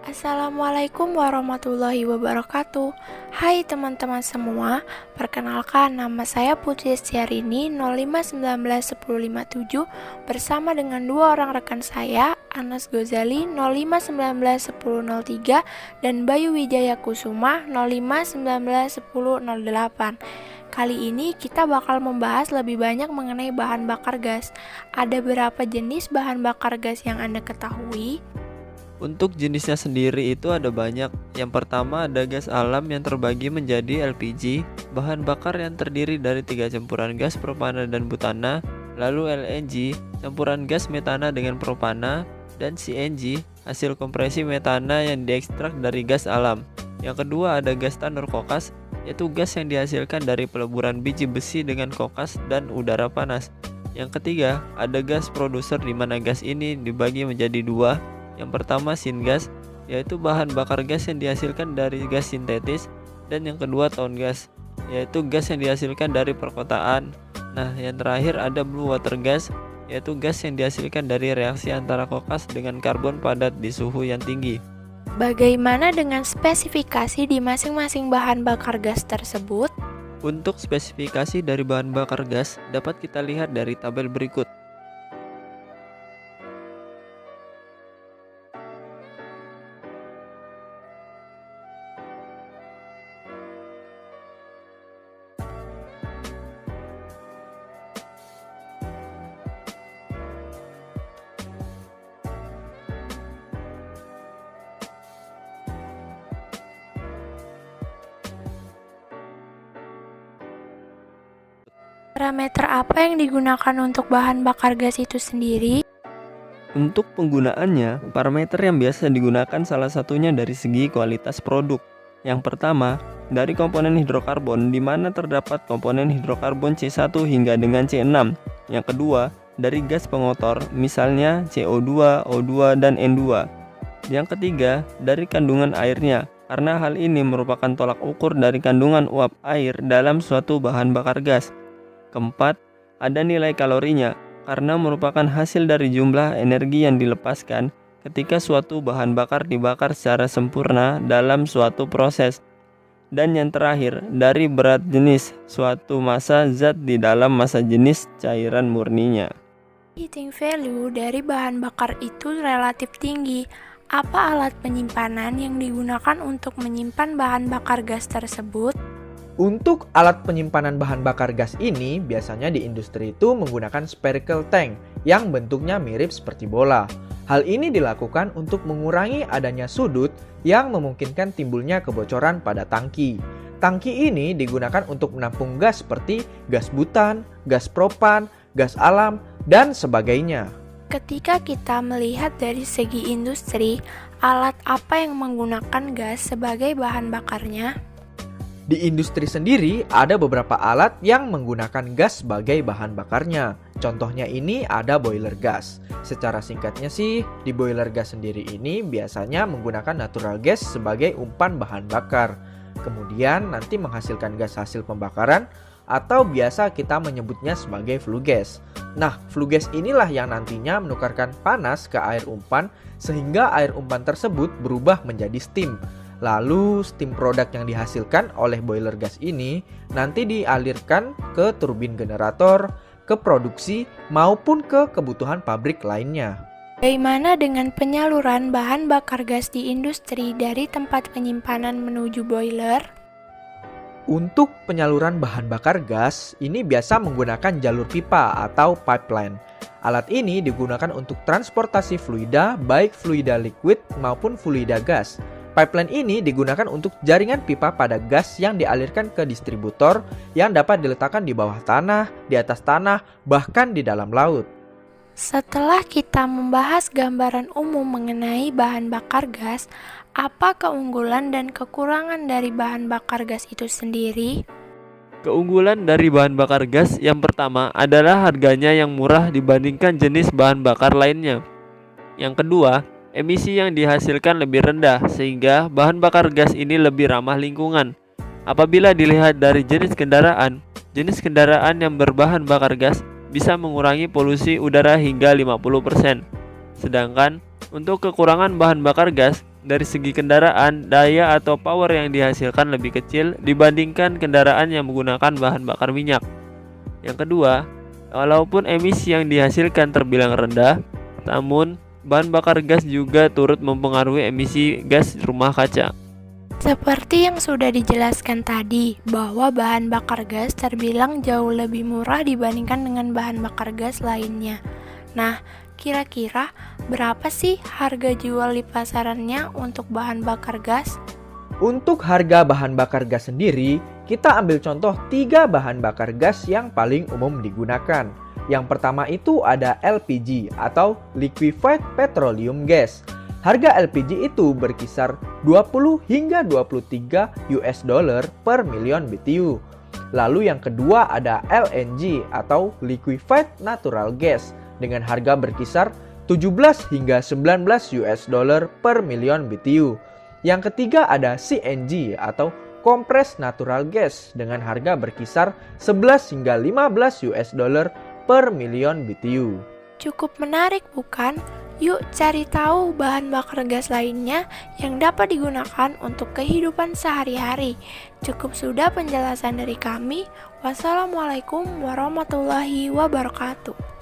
Assalamualaikum warahmatullahi wabarakatuh. Hai teman-teman semua, perkenalkan nama saya Putri Setiarini 05191057 bersama dengan dua orang rekan saya, Anas Gozali 05191003 dan Bayu Wijaya Kusuma 05191008. Kali ini kita bakal membahas lebih banyak mengenai bahan bakar gas. Ada berapa jenis bahan bakar gas yang Anda ketahui? Untuk jenisnya sendiri itu ada banyak. Yang pertama ada gas alam yang terbagi menjadi LPG, bahan bakar yang terdiri dari 3 campuran gas propana dan butana, lalu LNG, campuran gas metana dengan propana, dan CNG, hasil kompresi metana yang diekstrak dari gas alam. Yang kedua ada gas tanur kokas, yaitu gas yang dihasilkan dari peleburan biji besi dengan kokas dan udara panas. Yang ketiga ada gas produser, di mana gas ini dibagi menjadi dua. Yang pertama syngas, yaitu bahan bakar gas yang dihasilkan dari gas sintetis, dan yang kedua town gas, yaitu gas yang dihasilkan dari perkotaan. Nah, yang terakhir ada blue water gas, yaitu gas yang dihasilkan dari reaksi antara kokas dengan karbon padat di suhu yang tinggi. Bagaimana dengan spesifikasi di masing-masing bahan bakar gas tersebut? Untuk spesifikasi dari bahan bakar gas dapat kita lihat dari tabel berikut. Parameter apa yang digunakan untuk bahan bakar gas itu sendiri? Untuk penggunaannya, parameter yang biasa digunakan salah satunya dari segi kualitas produk. Yang pertama, dari komponen hidrokarbon, di mana terdapat komponen hidrokarbon C1 hingga dengan C6. Yang kedua, dari gas pengotor, misalnya CO2, O2, dan N2. Yang ketiga, dari kandungan airnya, karena hal ini merupakan tolak ukur dari kandungan uap air dalam suatu bahan bakar gas. Keempat, ada nilai kalorinya, karena merupakan hasil dari jumlah energi yang dilepaskan ketika suatu bahan bakar dibakar secara sempurna dalam suatu proses. Dan yang terakhir, dari berat jenis suatu massa zat di dalam massa jenis cairan murninya. Heating value dari bahan bakar itu relatif tinggi. Apa alat penyimpanan yang digunakan untuk menyimpan bahan bakar gas tersebut? Untuk alat penyimpanan bahan bakar gas ini, biasanya di industri itu menggunakan spherical tank yang bentuknya mirip seperti bola. Hal ini dilakukan untuk mengurangi adanya sudut yang memungkinkan timbulnya kebocoran pada tangki. Tangki ini digunakan untuk menampung gas seperti gas butan, gas propan, gas alam, dan sebagainya. Ketika kita melihat dari segi industri, alat apa yang menggunakan gas sebagai bahan bakarnya? Di industri sendiri ada beberapa alat yang menggunakan gas sebagai bahan bakarnya. Contohnya ini ada boiler gas. Secara singkatnya sih, di boiler gas sendiri ini biasanya menggunakan natural gas sebagai umpan bahan bakar. Kemudian nanti menghasilkan gas hasil pembakaran, atau biasa kita menyebutnya sebagai flue gas. Nah, flue gas inilah yang nantinya menukarkan panas ke air umpan sehingga air umpan tersebut berubah menjadi steam. Lalu steam produk yang dihasilkan oleh boiler gas ini nanti dialirkan ke turbin generator, ke produksi, maupun ke kebutuhan pabrik lainnya. Bagaimana dengan penyaluran bahan bakar gas di industri dari tempat penyimpanan menuju boiler? Untuk penyaluran bahan bakar gas, ini biasa menggunakan jalur pipa atau pipeline. Alat ini digunakan untuk transportasi fluida, baik fluida liquid maupun fluida gas. Pipeline ini digunakan untuk jaringan pipa pada gas yang dialirkan ke distributor yang dapat diletakkan di bawah tanah, di atas tanah, bahkan di dalam laut. Setelah kita membahas gambaran umum mengenai bahan bakar gas, apa keunggulan dan kekurangan dari bahan bakar gas itu sendiri? Keunggulan dari bahan bakar gas yang pertama adalah harganya yang murah dibandingkan jenis bahan bakar lainnya. Yang kedua, emisi yang dihasilkan lebih rendah sehingga bahan bakar gas ini lebih ramah lingkungan. Apabila dilihat dari jenis kendaraan yang berbahan bakar gas bisa mengurangi polusi udara hingga 50%. Sedangkan untuk kekurangan bahan bakar gas Dari segi kendaraan, daya atau power yang dihasilkan lebih kecil dibandingkan kendaraan yang menggunakan bahan bakar minyak. Yang kedua, walaupun emisi yang dihasilkan terbilang rendah, namun bahan bakar gas juga turut mempengaruhi emisi gas rumah kaca. Seperti yang sudah dijelaskan tadi, bahwa bahan bakar gas terbilang jauh lebih murah dibandingkan dengan bahan bakar gas lainnya. Nah, kira-kira berapa sih harga jual di pasarannya untuk bahan bakar gas? Untuk harga bahan bakar gas sendiri, kita ambil contoh 3 bahan bakar gas yang paling umum digunakan. Yang pertama itu ada LPG atau Liquefied Petroleum Gas. Harga LPG itu berkisar 20 hingga 23 US dollar per million BTU. Lalu yang kedua ada LNG atau Liquefied Natural Gas dengan harga berkisar 17 hingga 19 US dollar per million BTU. Yang ketiga ada CNG atau Compressed Natural Gas dengan harga berkisar 11 hingga 15 US dollar per million BTU. Cukup menarik bukan? Yuk cari tahu bahan bakar gas lainnya yang dapat digunakan untuk kehidupan sehari-hari. Cukup sudah penjelasan dari kami. Wassalamualaikum warahmatullahi wabarakatuh.